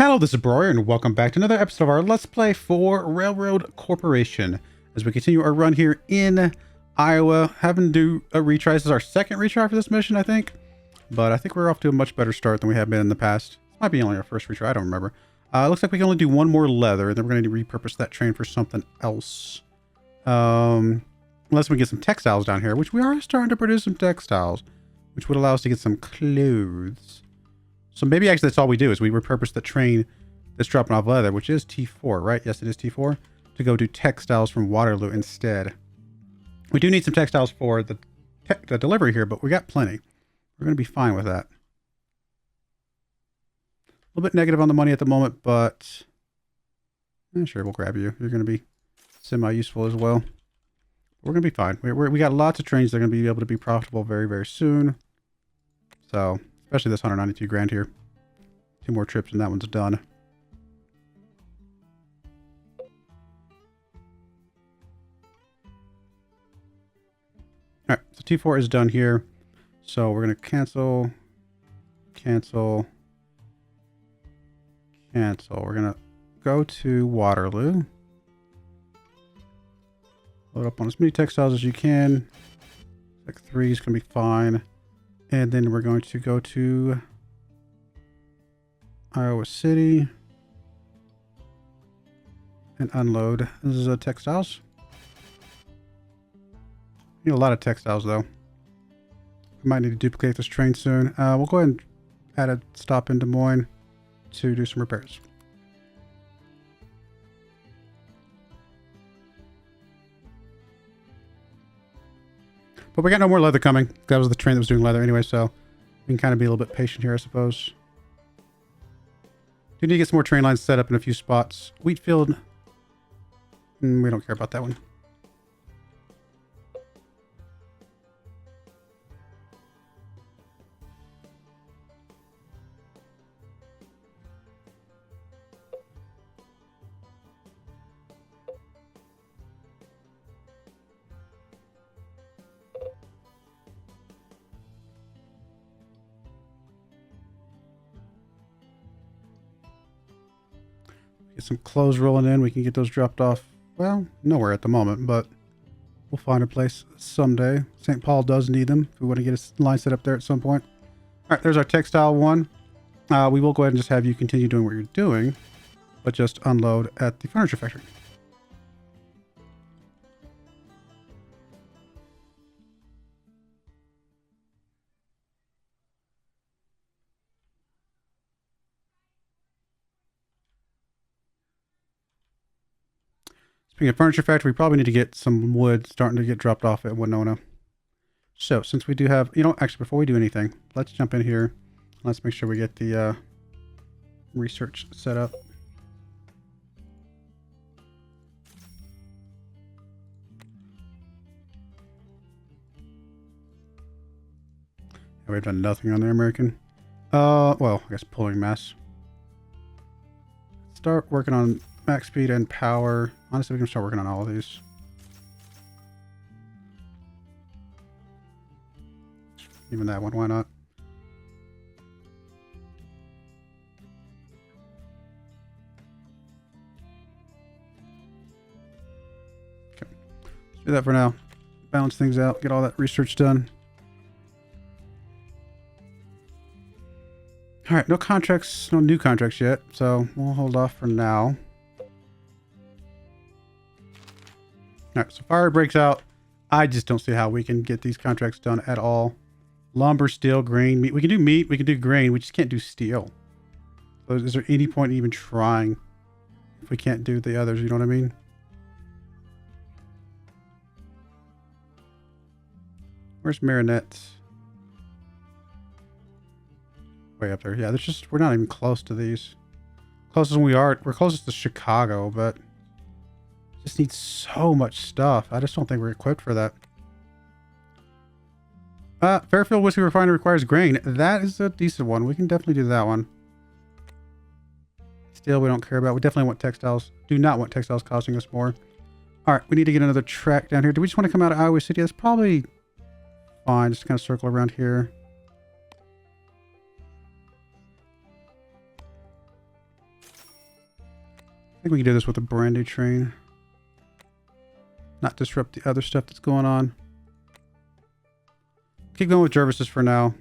Hello, this is Broyar, and welcome back to another episode of our Let's Play for Railroad Corporation. As we continue our run here in Iowa, having to do a retry. This is our second retry for this mission, I think. But I think we're off to a much better start than we have been in the past. This might be only our first retry, I don't remember. It looks like we can only do one more leather, and then we're going to repurpose that train for something else. Unless we get some textiles down here, which we are starting to produce some textiles, which would allow us to get some clothes. So maybe actually that's all we do is we repurpose the train that's dropping off leather, which is T4, right? Yes, it is T4, to go do textiles from Waterloo instead. We do need some textiles for the delivery here, but we got plenty. We're going to be fine with that. A little bit negative on the money at the moment, but sure, we'll grab you. You're going to be semi-useful as well. We're going to be fine. We got lots of trains that are going to be able to be profitable very, very soon. So, especially this 192 grand here. 2 more trips and that one's done. Alright, so T4 is done here. So we're going to cancel. We're going to go to Waterloo. Load up on as many textiles as you can. Like 3 is going to be fine. And then we're going to go to Iowa City and unload. This is textiles. Need a lot of textiles though. We might need to duplicate this train soon. We'll go ahead and add a stop in Des Moines to do some repairs. But we got no more leather coming. That was the train that was doing leather anyway, so we can kind of be a little bit patient here, I suppose. Do need to get some more train lines set up in a few spots. Wheatfield, we don't care about that one. Get some clothes rolling in. We can get those dropped off. Well, nowhere at the moment, but we'll find a place someday. St. Paul does need them if we want to get a line set up there at some point. All right, there's our textile one. We will go ahead and just have you continue doing what you're doing, but just unload at the furniture factory. Speaking of furniture factory, we probably need to get some wood starting to get dropped off at Winona. So since we do have, actually before we do anything, let's jump in here. Let's make sure we get the research set up. We've done nothing on the American. Well, I guess pulling mass. Start working on max speed and power. Honestly, we can start working on all of these. Even that one, why not? Okay, let's do that for now. Balance things out, get all that research done. All right, no contracts, no new contracts yet, so we'll hold off for now. All right, so fire breaks out. I just don't see how we can get these contracts done at all. Lumber, steel, grain, meat. We can do meat, we can do grain, we just can't do steel. So is there any point in even trying if we can't do the others, you know what I mean? Where's Marinette? Way up there. Yeah, there's just, we're not even close to these. Closest we are, we're closest to Chicago, but just needs so much stuff. I just don't think we're equipped for that. Fairfield Whiskey Refinery requires grain. That is a decent one. We can definitely do that one. Steel we don't care about. We definitely want textiles. Do not want textiles costing us more. All right, we need to get another track down here. Do we just want to come out of Iowa City? That's probably fine. Just kind of circle around here. think we can do this with a brand new train. Not disrupt the other stuff that's going on. Keep going with Jervis's for now.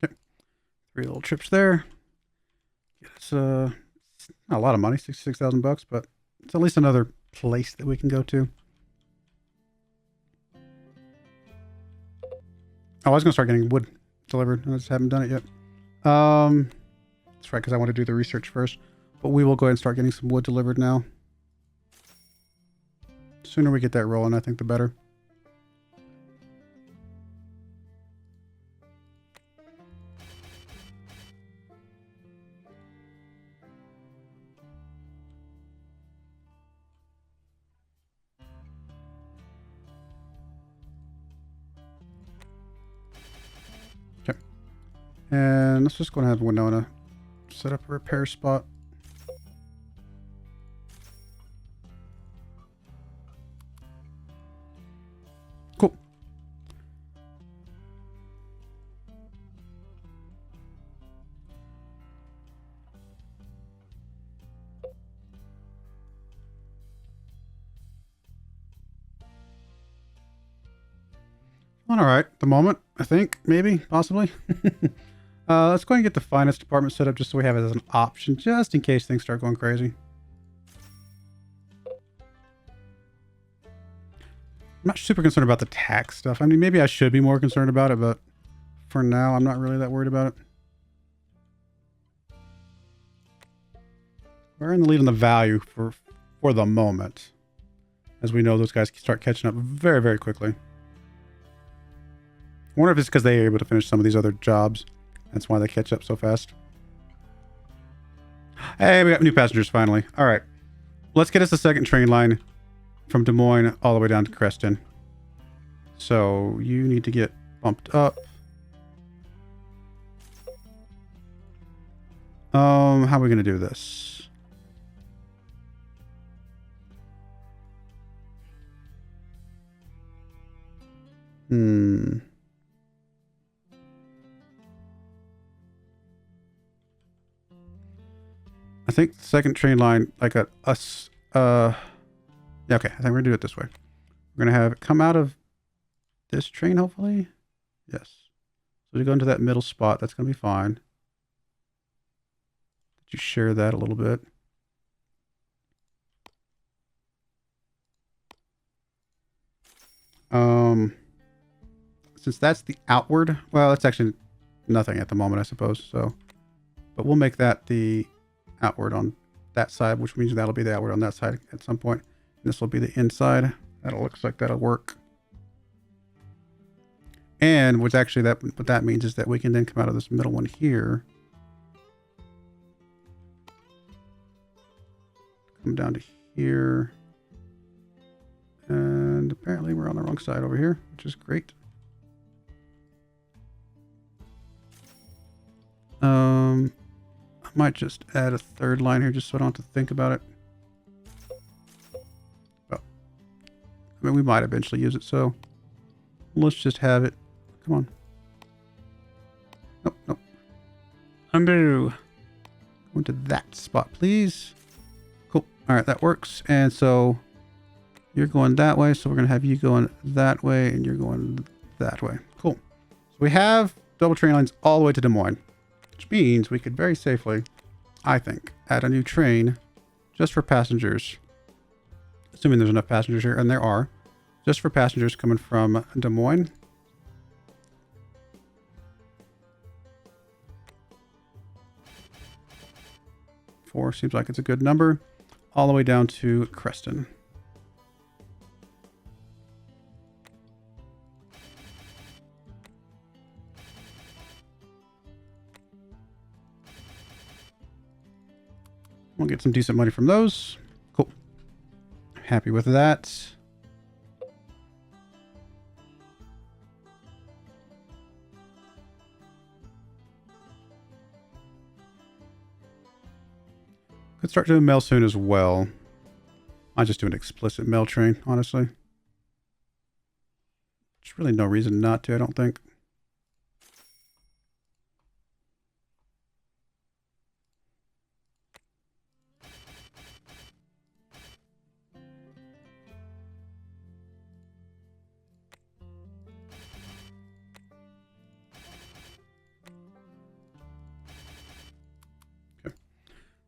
Okay. 3 little trips there. It's not a lot of money, 66,000 bucks, but it's at least another place that we can go to. Oh, I was gonna start getting wood delivered. I just haven't done it yet. That's right, because I want to do the research first. But we will go ahead and start getting some wood delivered now. The sooner we get that rolling, I think the better. And let's just go and have Winona set up a repair spot. Cool. All right, at the moment, I think, maybe, possibly. Let's go and get the finance department set up just so we have it as an option, just in case things start going crazy. I'm not super concerned about the tax stuff. I mean, maybe I should be more concerned about it, but for now, I'm not really that worried about it. We're in the lead on the value for the moment. As we know, those guys start catching up very, very quickly. I wonder if it's because they are able to finish some of these other jobs. That's why they catch up so fast. Hey, we got new passengers finally. All right. Let's get us the second train line from Des Moines all the way down to Creston. So you need to get bumped up. How are we going to do this? I think the second train line, like yeah, okay, I think we're gonna do it this way. We're gonna have it come out of this train, hopefully. Yes. So to go into that middle spot, that's gonna be fine. Did you share that a little bit? Since that's the outward, well, that's actually nothing at the moment, I suppose. So, but we'll make that the outward on that side, which means that'll be the outward on that side at some point. And this will be the inside. That looks like that'll work. And what's actually what that means is that we can then come out of this middle one here. Come down to here. And apparently we're on the wrong side over here, which is great. I might just add a third line here just so I don't have to think about it. Well, I mean, we might eventually use it, so let's just have it. Come on. Nope, nope. Undo. Go into that spot, please. Cool. All right, that works. And so you're going that way, so we're going to have you going that way, and you're going that way. Cool. So we have double train lines all the way to Des Moines, which means we could very safely, I think, add a new train just for passengers. Assuming there's enough passengers here, and there are. Just for passengers coming from Des Moines. Four seems like it's a good number. All the way down to Creston. We'll get some decent money from those. Cool. Happy with that. Let's start doing mail soon as well. I'll just do an explicit mail train, honestly. There's really no reason not to, I don't think.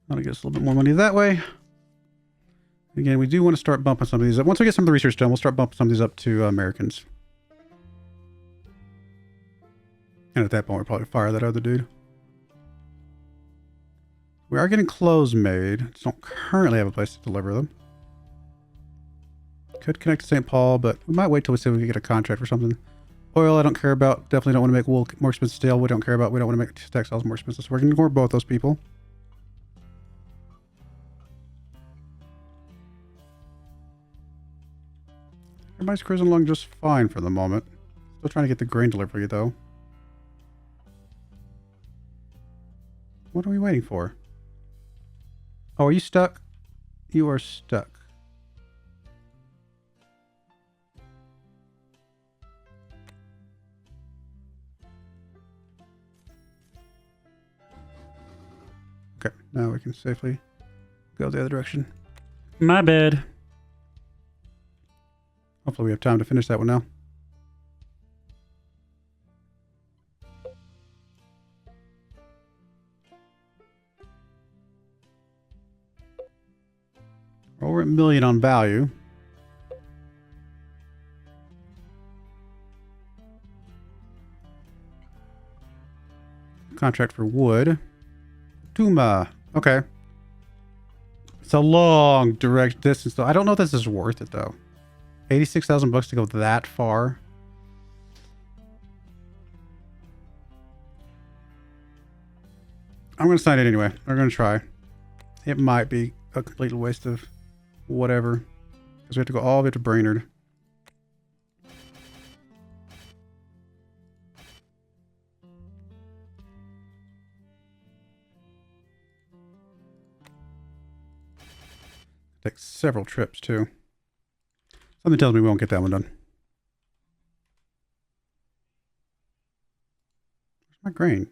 That'll get us a little bit more money that way. Again, we do want to start bumping some of these up. Once we get some of the research done, we'll start bumping some of these up to Americans. And at that point, we'll probably fire that other dude. We are getting clothes made. Just don't currently have a place to deliver them. Could connect to St. Paul, but we might wait till we see if we can get a contract for something. Oil, I don't care about. Definitely don't want to make wool more expensive. Steel, we don't care about. We don't want to make textiles more expensive. So we're going to ignore both those people. Everybody's cruising along just fine for the moment. Still trying to get the grain delivery, though. What are we waiting for? Oh, are you stuck? You are stuck. Okay, now we can safely go the other direction. My bad. Hopefully we have time to finish that one now. Well, we're at $1 million on value. Contract for wood. Tuma. Okay. It's a long direct distance though. I don't know if this is worth it though. 86,000 bucks to go that far. I'm going to sign it anyway. We're going to try. It might be a complete waste of whatever. Because we have to go all the way to Brainerd. Takes several trips too. Something tells me we won't get that one done. Where's my grain?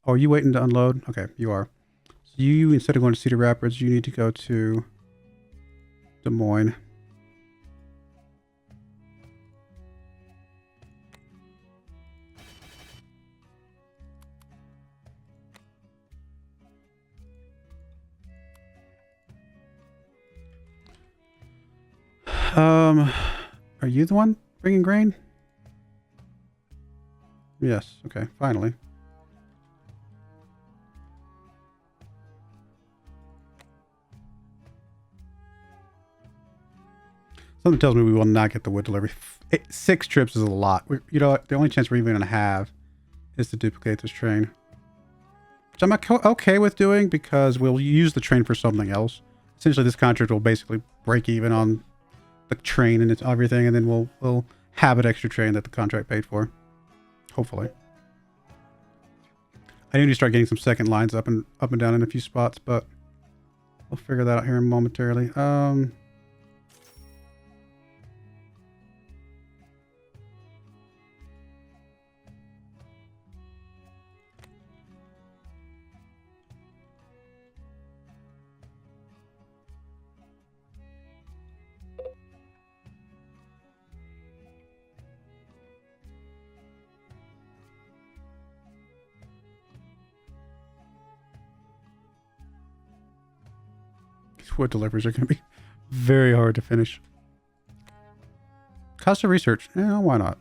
Oh, are you waiting to unload? Okay, you are. So you, instead of going to Cedar Rapids, you need to go to Des Moines. Are you the one bringing grain? Yes. Okay. Finally. Something tells me we will not get the wood delivery. 6 trips is a lot. You know what? The only chance we're even going to have is to duplicate this train. Which I'm okay with doing because we'll use the train for something else. Essentially, this contract will basically break even on the train and it's everything, and then we'll have an extra train that the contract paid for. Hopefully. I need to start getting some second lines up and down in a few spots, but we'll figure that out here momentarily. Wood deliveries are going to be very hard to finish. Cost of research. Yeah, why not?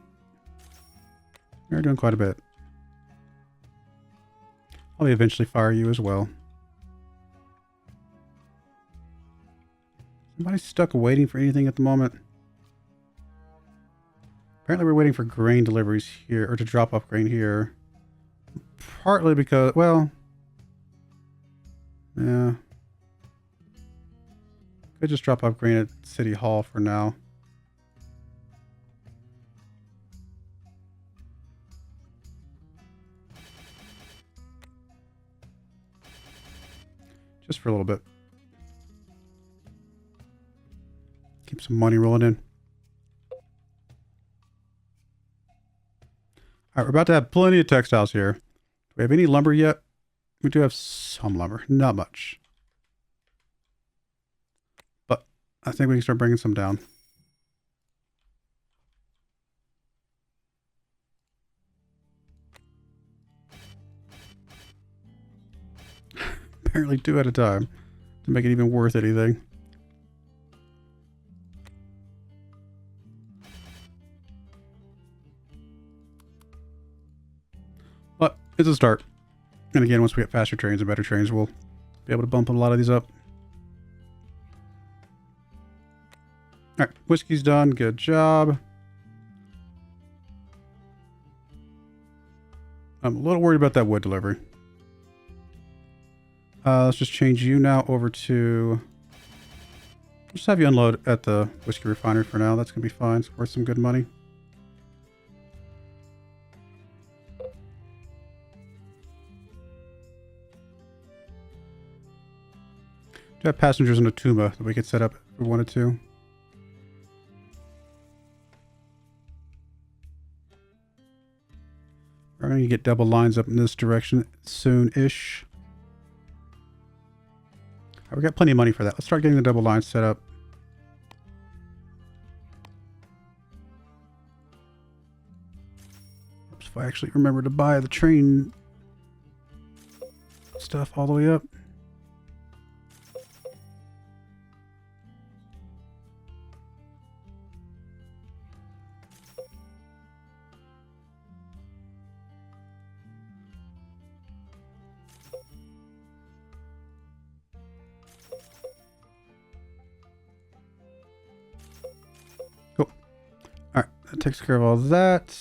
You're doing quite a bit. I'll eventually fire you as well. Somebody's stuck waiting for anything at the moment. Apparently we're waiting for grain deliveries here, or to drop off grain here. Partly because, well, yeah. Could just drop off grain at City Hall for now. Just for a little bit. Keep some money rolling in. All right, we're about to have plenty of textiles here. Do we have any lumber yet? We do have some lumber, not much. But I think we can start bringing some down. Apparently 2 at a time to make it even worth anything. But it's a start. And again, once we get faster trains and better trains, we'll be able to bump a lot of these up. All right, whiskey's done. Good job. I'm a little worried about that wood delivery. Let's just change you now over to... Just have you unload at the whiskey refinery for now. That's going to be fine. It's worth some good money. Do have passengers in Atuma that we could set up if we wanted to. We're going to get double lines up in this direction soon-ish. We got plenty of money for that. Let's start getting the double lines set up. Oops, if I actually remember to buy the train stuff all the way up. That takes care of all that.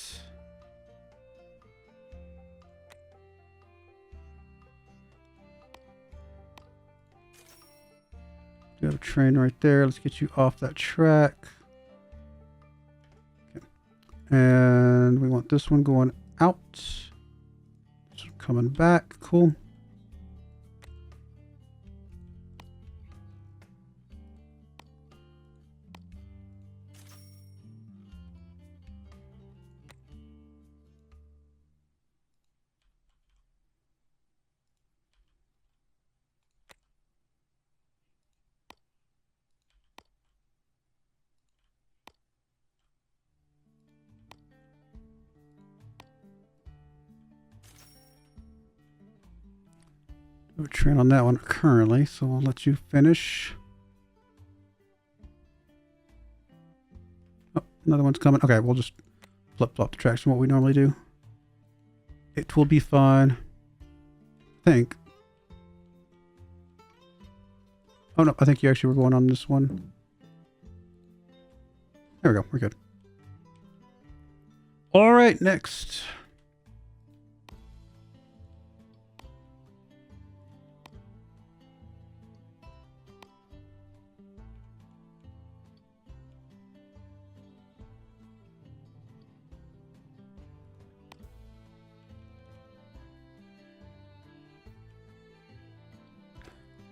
We have a train right there. Let's get you off that track. Okay. And we want this one going out. This one coming back. Cool. We're train on that one currently, so I'll let you finish. Oh, another one's coming. Okay, we'll just flip-flop the tracks from what we normally do. It will be fine. I think. Oh no, I think you actually were going on this one. There we go, we're good. All right, next.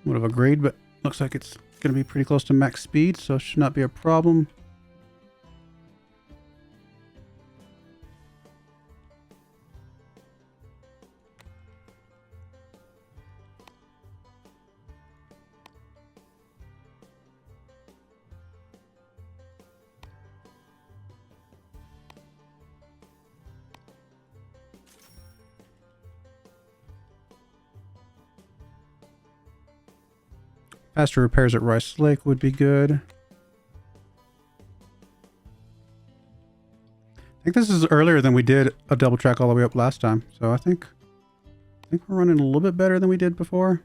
Bit of a grade, but looks like it's going to be pretty close to max speed, so it should not be a problem. Faster repairs at Rice Lake would be good. I think this is earlier than we did a double track all the way up last time, so I think we're running a little bit better than we did before.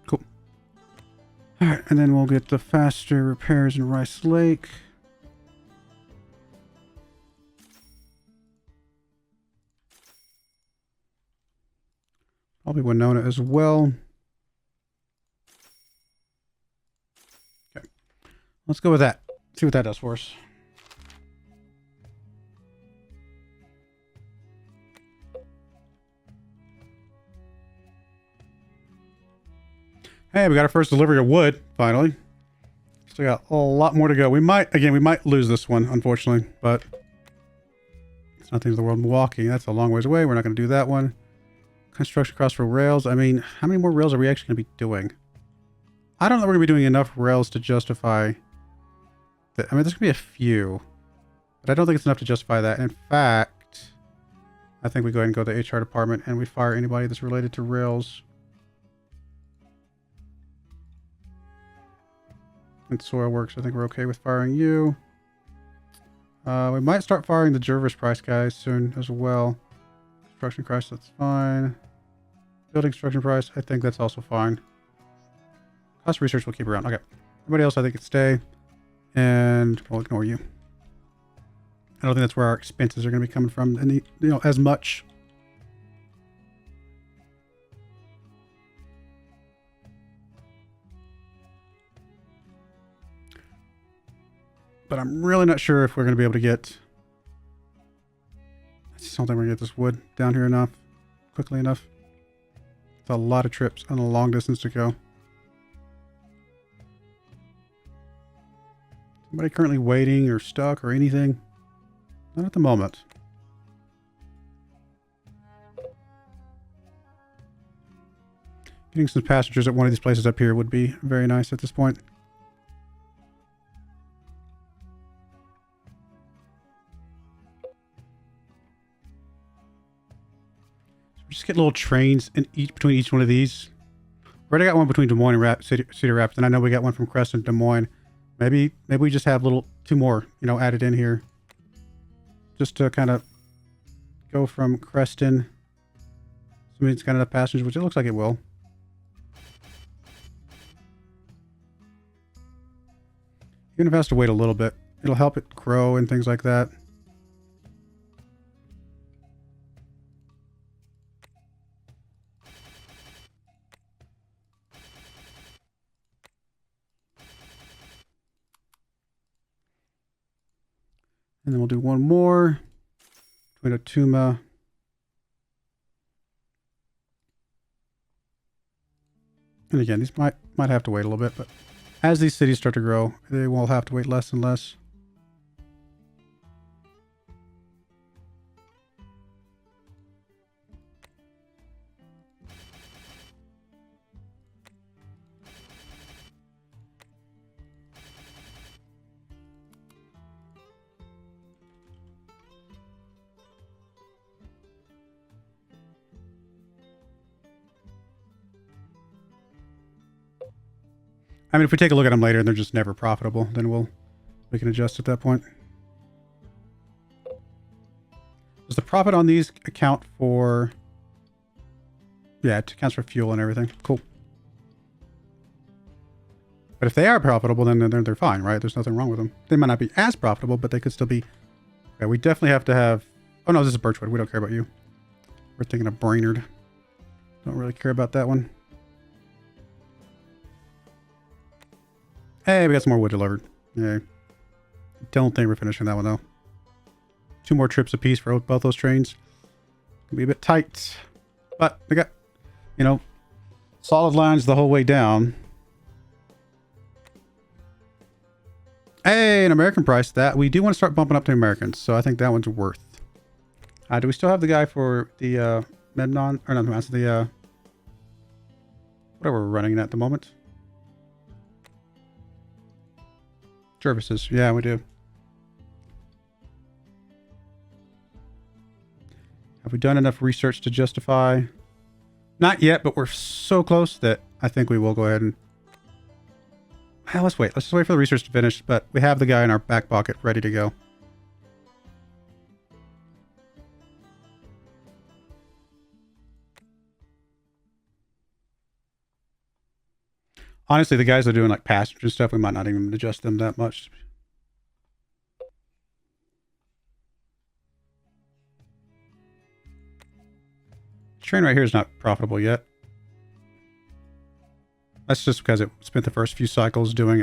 Cool. All right, and then we'll get the faster repairs in Rice Lake. Probably Winona as well. Okay, let's go with that. See what that does for us. Hey, we got our first delivery of wood, finally. Still got a lot more to go. We might lose this one, unfortunately, but it's not the end of the world. Milwaukee, that's a long ways away. We're not going to do that one. Construction costs for rails. I mean, how many more rails are we actually going to be doing? I don't know if we're going to be doing enough rails to justify that. I mean, there's going to be a few, but I don't think it's enough to justify that. In fact, I think we go ahead and go to the HR department and we fire anybody that's related to rails. And soil works, I think we're okay with firing you. We might start firing the Jervis price guys soon as well. Construction price, that's fine. Building construction price, I think that's also fine. Cost research we'll keep around. Okay. Everybody else I think can stay. And we'll ignore you. I don't think that's where our expenses are going to be coming from any, as much. But I'm really not sure if we're going to be able to get... I just don't think we're going to get this wood down here enough. Quickly enough. It's a lot of trips and a long distance to go. Somebody currently waiting or stuck or anything? Not at the moment. Getting some passengers at one of these places up here would be very nice at this point. Just get little trains in between each one of these. We already got one between Des Moines and Cedar Rapids, and I know we got one from Creston to Des Moines. Maybe we just have two more, added in here, just to kind of go from Creston. Assuming it's got enough passengers, which it looks like it will. Even if it has to wait a little bit, it'll help it grow and things like that. And then we'll do one more between Otuma. And again, these might have to wait a little bit, but as these cities start to grow, they will have to wait less and less. I mean, if we take a look at them later and they're just never profitable, then we can adjust at that point. Does the profit on these account for... Yeah, it accounts for fuel and everything. Cool. But if they are profitable, then they're fine, right? There's nothing wrong with them. They might not be as profitable, but they could still be... Okay, we definitely have to have... Oh no, this is Birchwood. We don't care about you. We're thinking of Brainerd. Don't really care about that one. Hey, we got some more wood delivered. Yeah. Don't think we're finishing that one, though. 2 more trips apiece for both those trains. Gonna be a bit tight. But we got, solid lines the whole way down. Hey, an American price. That we do want to start bumping up to Americans, so I think that one's worth. Do we still have the guy for the Mednon? Or not, the whatever we're running at the moment. Services. Yeah, we do. Have we done enough research to justify? Not yet, but we're so close that I think we will go ahead and... Well, let's wait. Let's just wait for the research to finish, but we have the guy in our back pocket ready to go. Honestly, the guys that are doing like passenger stuff, we might not even adjust them that much. This train right here is not profitable yet. That's just because it spent the first few cycles doing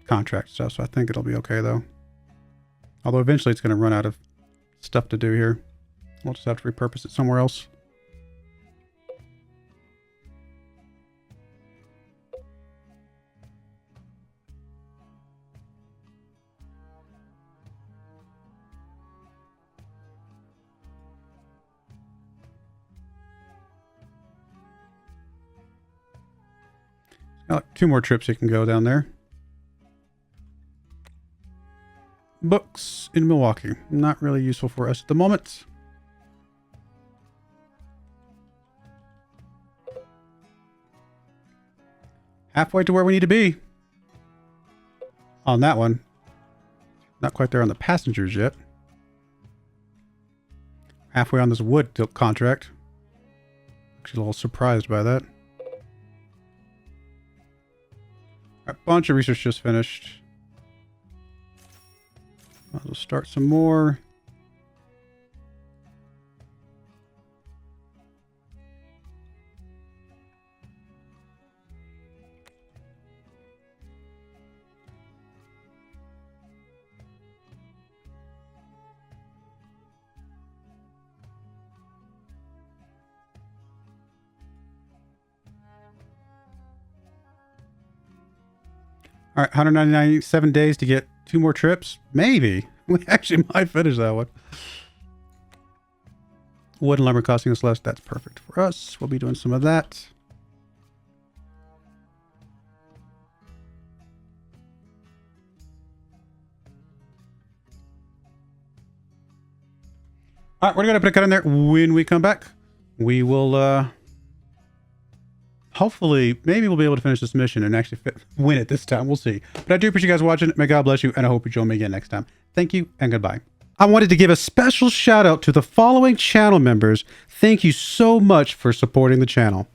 contract stuff, so I think it'll be okay though. Although eventually it's going to run out of stuff to do here. We'll just have to repurpose it somewhere else. Got like 2 more trips you can go down there. Books in Milwaukee. Not really useful for us at the moment. Halfway to where we need to be. On that one. Not quite there on the passengers yet. Halfway on this wood contract. Actually a little surprised by that. A bunch of research just finished. Might as well start some more. All right, 197 days to get 2 more trips. Maybe. We actually might finish that one. Wood and lumber costing us less. That's perfect for us. We'll be doing some of that. All right, we're going to put a cut in there. When we come back, we will... hopefully, maybe we'll be able to finish this mission and actually win it this time. We'll see. But I do appreciate you guys watching. May God bless you, and I hope you join me again next time. Thank you, and goodbye. I wanted to give a special shout out to the following channel members. Thank you so much for supporting the channel.